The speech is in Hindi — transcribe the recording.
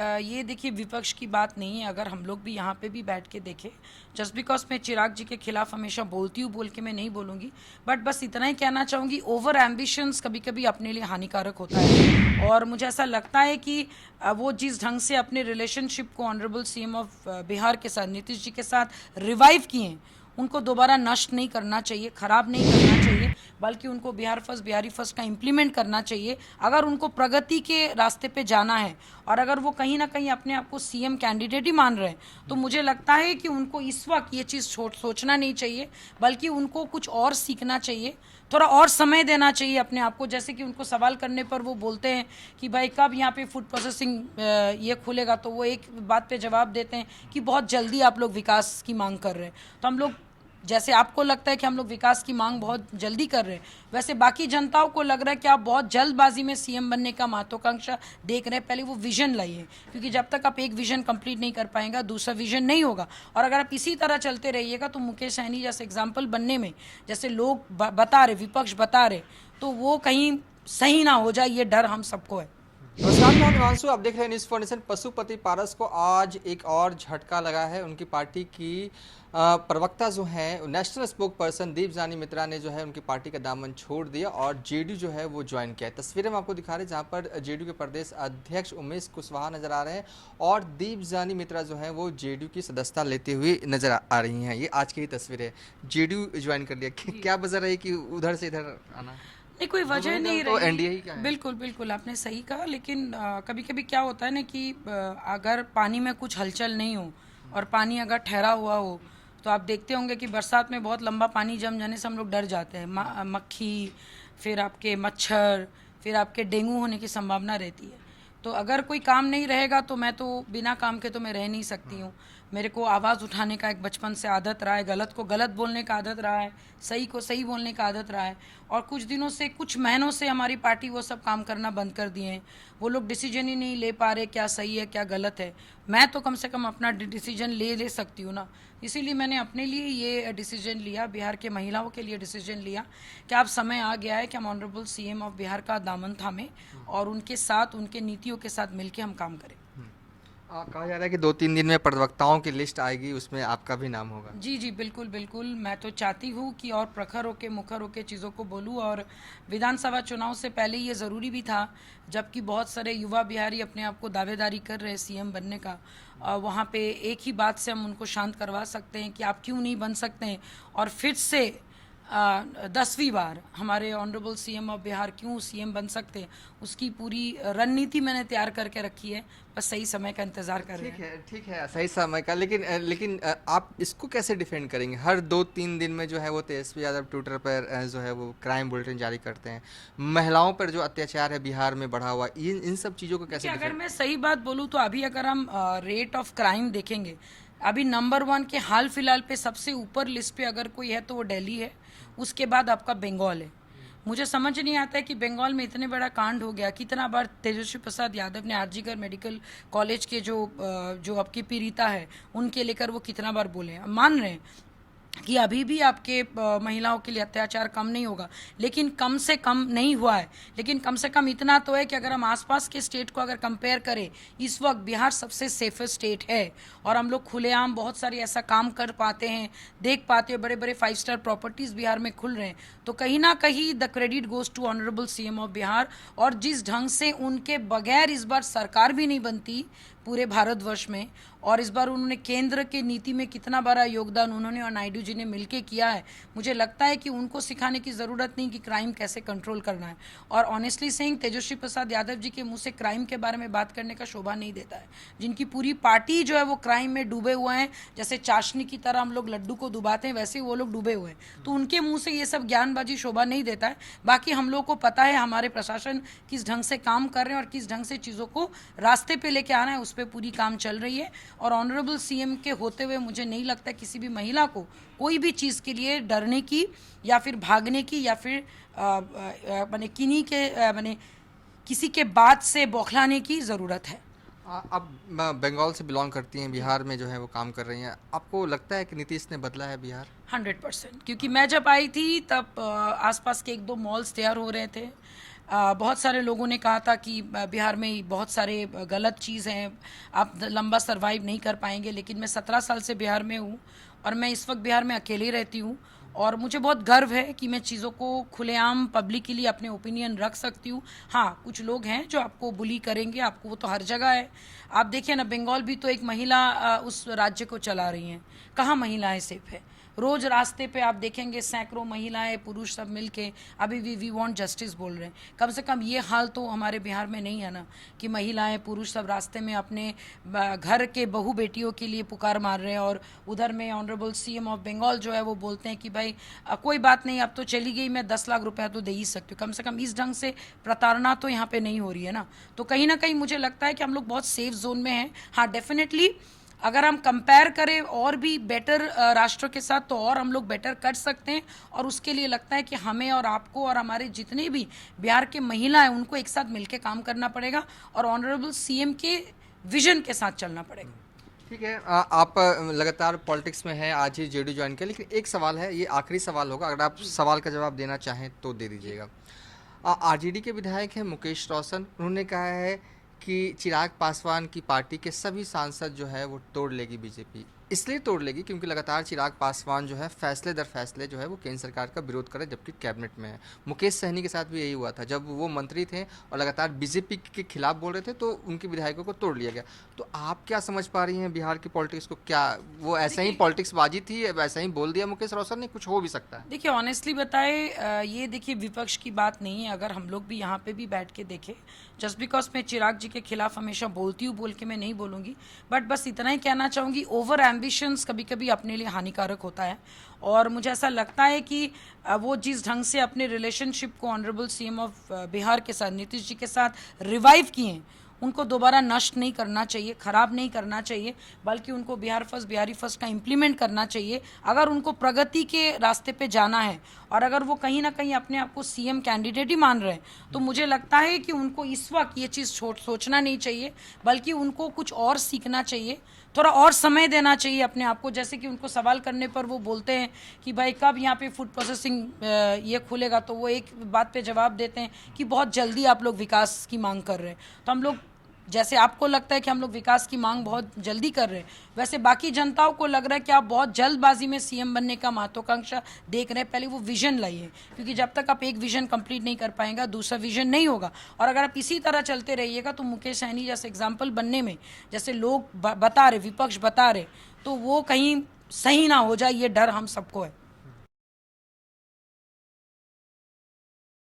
ये देखिए विपक्ष की बात नहीं है। अगर हम लोग भी यहाँ पे भी बैठ के देखें, जस्ट बिकॉज मैं चिराग जी के खिलाफ हमेशा बोलती हूँ, बोल के मैं नहीं बोलूँगी, बट बस इतना ही कहना चाहूँगी, ओवर एम्बिशंस कभी कभी अपने लिए हानिकारक होता है। और मुझे ऐसा लगता है कि वो जिस ढंग से अपने रिलेशनशिप को ऑनरेबल सीएम ऑफ बिहार के साथ, नीतीश जी के साथ रिवाइव किए हैं, उनको दोबारा नष्ट नहीं करना चाहिए, ख़राब नहीं करना चाहिए, बल्कि उनको बिहार फर्स्ट, बिहारी फर्स्ट का इम्प्लीमेंट करना चाहिए अगर उनको प्रगति के रास्ते पे जाना है। और अगर वो कहीं ना कहीं अपने आप को सीएम कैंडिडेट ही मान रहे हैं, तो मुझे लगता है कि उनको इस वक्त ये चीज़ सोचना नहीं चाहिए, बल्कि उनको कुछ और सीखना चाहिए, थोड़ा और समय देना चाहिए अपने आप को। जैसे कि उनको सवाल करने पर वो बोलते हैं कि भाई कब यहाँ पे फूड प्रोसेसिंग ये खुलेगा, तो वो एक बात पे जवाब देते हैं कि बहुत जल्दी आप लोग विकास की मांग कर रहे हैं। तो हम लोग, जैसे आपको लगता है कि हम लोग विकास की मांग बहुत जल्दी कर रहे हैं, वैसे बाकी जनताओं को लग रहा है कि आप बहुत जल्दबाजी में सीएम बनने का महत्वाकांक्षा देख रहे हैं। पहले वो विजन लाइए, क्योंकि जब तक आप एक विजन कंप्लीट नहीं कर पाएंगे, दूसरा विजन नहीं होगा। और अगर आप इसी तरह चलते रहिएगा तो मुकेश सहनी जैसे एग्जाम्पल बनने में, जैसे लोग बता रहे, विपक्ष बता रहे, तो वो कहीं सही ना हो जाए, ये डर हम सबको है। नमस्कार, मैं हिमांशु, आप देख रहे हैं न्यूज़ फॉर नेशन। पशुपति पारस को आज एक और झटका लगा है। उनकी पार्टी की प्रवक्ता जो हैं, नेशनल स्पोक पर्सन दीपजानी मित्रा ने जो है उनकी पार्टी का दामन छोड़ दिया और जेडीयू जो है वो ज्वाइन किया है। तस्वीरें हम आपको दिखा रहे हैं जहां पर जेडीयू के प्रदेश अध्यक्ष उमेश कुशवाहा नजर आ रहे हैं और दीपजानी मित्रा जो है वो जेडीयू की सदस्यता लेते हुए नजर आ रही हैं। ये आज की ही तस्वीरें, जेडीयू ज्वाइन कर लिया। क्या वजह रही कि उधर से इधर आना? नहीं, कोई वजह नहीं तो रही। एनडीए ही क्या है? बिल्कुल बिल्कुल, आपने सही कहा, लेकिन कभी कभी क्या होता है ना कि अगर पानी में कुछ हलचल नहीं हो और पानी अगर ठहरा हुआ हो, तो आप देखते होंगे कि बरसात में बहुत लंबा पानी जम जाने से हम लोग डर जाते हैं। मक्खी, फिर आपके मच्छर, फिर आपके डेंगू होने की संभावना रहती है। तो अगर कोई काम नहीं रहेगा तो मैं तो बिना काम के तो मैं रह नहीं सकती हूँ। मेरे को आवाज़ उठाने का एक बचपन से आदत रहा है, गलत को गलत बोलने का आदत रहा है, सही को सही बोलने का आदत रहा है। और कुछ दिनों से, कुछ महीनों से हमारी पार्टी वो सब काम करना बंद कर दिए हैं। वो लोग डिसीजन ही नहीं ले पा रहे क्या सही है क्या गलत है। मैं तो कम से कम अपना डिसीजन ले सकती हूँ ना। इसीलिए मैंने अपने लिए ये डिसीजन लिया, बिहार के महिलाओं के लिए डिसीजन लिया कि अब समय आ गया है कि हम ऑनरेबल सीएम ऑफ बिहार का दामन थामें और उनके साथ, उनके नीतियों के साथ मिलकर हम काम करें। कहा जा रहा है कि 2-3 दिन में प्रवक्ताओं की लिस्ट आएगी, उसमें आपका भी नाम होगा। जी जी, बिल्कुल बिल्कुल। मैं तो चाहती हूँ कि और प्रखर होके, मुखर होके चीज़ों को बोलूँ। और विधानसभा चुनाव से पहले ये ज़रूरी भी था, जबकि बहुत सारे युवा बिहारी अपने आप को दावेदारी कर रहे हैं सीएम बनने का। वहाँ पे एक ही बात से हम उनको शांत करवा सकते हैं कि आप क्यों नहीं बन सकते हैं, और फिर से 10वीं बार हमारे ऑनरेबल सीएम ऑफ बिहार क्यों सीएम बन सकते हैं, उसकी पूरी रणनीति मैंने तैयार करके रखी है। बस सही समय का इंतज़ार कर रहे हैं। ठीक है, सही समय का। लेकिन आप इसको कैसे डिफेंड करेंगे? हर 2-3 दिन में जो है वो तेजस्वी यादव ट्विटर पर जो है वो क्राइम बुलेटिन जारी करते हैं। महिलाओं पर जो अत्याचार है बिहार में बढ़ा हुआ, इन सब चीज़ों को कैसे अगर डिफेंड? मैं सही बात बोलूँ तो अभी अगर हम रेट ऑफ क्राइम देखेंगे, अभी नंबर 1 के हाल फिलहाल पे सबसे ऊपर लिस्ट पे अगर कोई है तो वो दिल्ली है, उसके बाद आपका बंगाल है। मुझे समझ नहीं आता है कि बंगाल में इतने बड़ा कांड हो गया, कितना बार तेजस्वी प्रसाद यादव ने आरजीकर मेडिकल कॉलेज के जो आपकी पीड़िता है उनके लेकर वो कितना बार बोले हैं। मान रहे हैं कि अभी भी आपके महिलाओं के लिए अत्याचार कम नहीं होगा, लेकिन कम से कम नहीं हुआ है। लेकिन कम से कम इतना तो है कि अगर हम आसपास के स्टेट को अगर कंपेयर करें, इस वक्त बिहार सबसे सेफेस्ट स्टेट है। और हम लोग खुलेआम बहुत सारी ऐसा काम कर पाते हैं, देख पाते हैं, बड़े बड़े 5 स्टार प्रॉपर्टीज़ बिहार में खुल रहे हैं। तो कहीं ना कहीं the credit goes to honourable CM of Bihar. और जिस ढंग से उनके बगैर इस बार सरकार भी नहीं बनती पूरे भारतवर्ष में, और इस बार उन्होंने केंद्र के नीति में कितना बड़ा योगदान उन्होंने और नायडू जी ने मिलके किया है, मुझे लगता है कि उनको सिखाने की ज़रूरत नहीं कि क्राइम कैसे कंट्रोल करना है। और ऑनेस्टली सेइंग, तेजस्वी प्रसाद यादव जी के मुंह से क्राइम के बारे में बात करने का शोभा नहीं देता है। जिनकी पूरी पार्टी जो है वो क्राइम में डूबे हुए हैं, जैसे चाशनी की तरह हम लोग लड्डू को डुबाते हैं, वैसे वो लोग डूबे हुए हैं। तो उनके मुँह से ये सब ज्ञानबाजी शोभा नहीं देता है। बाकी हम लोग को पता है हमारे प्रशासन किस ढंग से काम कर रहे हैं और किस ढंग से चीज़ों को रास्ते पे लेके आना है, उस पर पूरी काम चल रही है। और ऑनरेबल सीएम के होते हुए मुझे नहीं लगता किसी भी महिला को कोई भी चीज़ के लिए डरने की या फिर भागने की या फिर माने किन्हीं के माने किसी के बात से बौखलाने की ज़रूरत है। अब बंगाल से बिलोंग करती हैं, बिहार में जो है वो काम कर रही हैं। आपको लगता है कि नीतीश ने बदला है बिहार? 100%, क्योंकि मैं जब आई थी तब आसपास के 1-2 मॉल्स तैयार हो रहे थे। बहुत सारे लोगों ने कहा था कि बिहार में बहुत सारे गलत चीज़ हैं, आप लंबा सरवाइव नहीं कर पाएंगे, लेकिन मैं 17 साल से बिहार में हूँ और मैं इस वक्त बिहार में अकेले रहती हूँ और मुझे बहुत गर्व है कि मैं चीज़ों को खुलेआम पब्लिकली अपने ओपिनियन रख सकती हूँ। हाँ, कुछ लोग हैं जो आपको बुली करेंगे, आपको, वो तो हर जगह है। आप देखिए ना, बंगाल भी तो एक महिला उस राज्य को चला रही हैं, कहाँ महिलाएं सेफ है? रोज रास्ते पे आप देखेंगे सैकड़ों महिलाएं पुरुष सब मिलके अभी भी वी वांट जस्टिस बोल रहे हैं। कम से कम ये हाल तो हमारे बिहार में नहीं है ना कि महिलाएं पुरुष सब रास्ते में अपने घर के बहू बेटियों के लिए पुकार मार रहे हैं और उधर में ऑनरेबल सीएम ऑफ बंगाल जो है वो बोलते हैं कि भाई कोई बात नहीं, अब तो चली गई, मैं 10 लाख रुपया तो दे ही सकती हूँ। कम से कम इस ढंग से प्रताड़ना तो यहाँ पे नहीं हो रही है ना। तो कहीं ना कहीं मुझे लगता है कि हम लोग बहुत सेफ जोन में हैं। हाँ, डेफिनेटली अगर हम कंपेयर करें और भी बेटर राष्ट्र के साथ तो और हम लोग बेटर कर सकते हैं और उसके लिए लगता है कि हमें और आपको और हमारे जितने भी बिहार के महिला हैं उनको एक साथ मिलकर काम करना पड़ेगा और ऑनरेबल सीएम के विजन के साथ चलना पड़ेगा। ठीक है, आप लगातार पॉलिटिक्स में हैं, आज ही जेडीयू ज्वाइन किया, लेकिन एक सवाल है, ये आखिरी सवाल होगा, अगर आप सवाल का जवाब देना चाहें तो दे दीजिएगा। आरजेडी के विधायक हैं मुकेश रोशन, उन्होंने कहा है कि चिराग पासवान की पार्टी के सभी सांसद जो है वो तोड़ लेगी बीजेपी। इसलिए तोड़ लेगी क्योंकि लगातार चिराग पासवान जो है फैसले दर फैसले जो है वो केंद्र सरकार का विरोध करे, जबकि कैबिनेट में है। मुकेश सहनी के साथ भी यही हुआ था, जब वो मंत्री थे और लगातार बीजेपी के खिलाफ बोल रहे थे तो उनके विधायकों को तोड़ लिया गया। तो आप क्या समझ पा रही हैं बिहार की पॉलिटिक्स को? क्या वो ऐसा ही पॉलिटिक्स बाजी थी, वैसा ही बोल दिया मुकेश रोशन ने, कुछ हो भी सकता है? देखिए, ऑनेस्टली बताए, ये देखिए विपक्ष की बात नहीं है। अगर हम लोग भी यहाँ पे भी बैठ के देखें, जस्ट बिकॉज मैं चिराग जी के खिलाफ हमेशा बोलती हूँ, बोल के मैं नहीं बोलूँगी, बट बस इतना ही कहना चाहूँगी, ओवर एम्बिशंस कभी कभी अपने लिए हानिकारक होता है। और मुझे ऐसा लगता है कि वो जिस ढंग से अपने रिलेशनशिप को ऑनरेबल सीएम ऑफ बिहार के साथ, नीतीश जी के साथ रिवाइव किए हैं, उनको दोबारा नष्ट नहीं करना चाहिए, ख़राब नहीं करना चाहिए, बल्कि उनको बिहार फर्स्ट, बिहारी फर्स्ट का इम्प्लीमेंट करना चाहिए। अगर उनको प्रगति के रास्ते पे जाना है और अगर वो कहीं ना कहीं अपने आप को सीएम कैंडिडेट ही मान रहे हैं, तो मुझे लगता है कि उनको इस वक्त ये चीज़ सोचना नहीं चाहिए, बल्कि उनको कुछ और सीखना चाहिए, थोड़ा और समय देना चाहिए अपने आप को। जैसे कि उनको सवाल करने पर वो बोलते हैं कि भाई कब यहाँ पे फूड प्रोसेसिंग ये खुलेगा, तो वो एक बात पे जवाब देते हैं कि बहुत जल्दी आप लोग विकास की मांग कर रहे हैं। तो हम लोग, जैसे आपको लगता है कि हम लोग विकास की मांग बहुत जल्दी कर रहे हैं, वैसे बाकी जनताओं को लग रहा है कि आप बहुत जल्दबाजी में सीएम बनने का महत्वाकांक्षा देख रहे हैं। पहले वो विजन लाइए, क्योंकि जब तक आप एक विजन कंप्लीट नहीं कर पाएंगे दूसरा विजन नहीं होगा। और अगर आप इसी तरह चलते रहिएगा तो मुकेश सहनी जैसे एग्जाम्पल बनने में, जैसे लोग बता रहे, विपक्ष बता रहे, तो वो कहीं सही ना हो जाए, ये डर हम सबको है।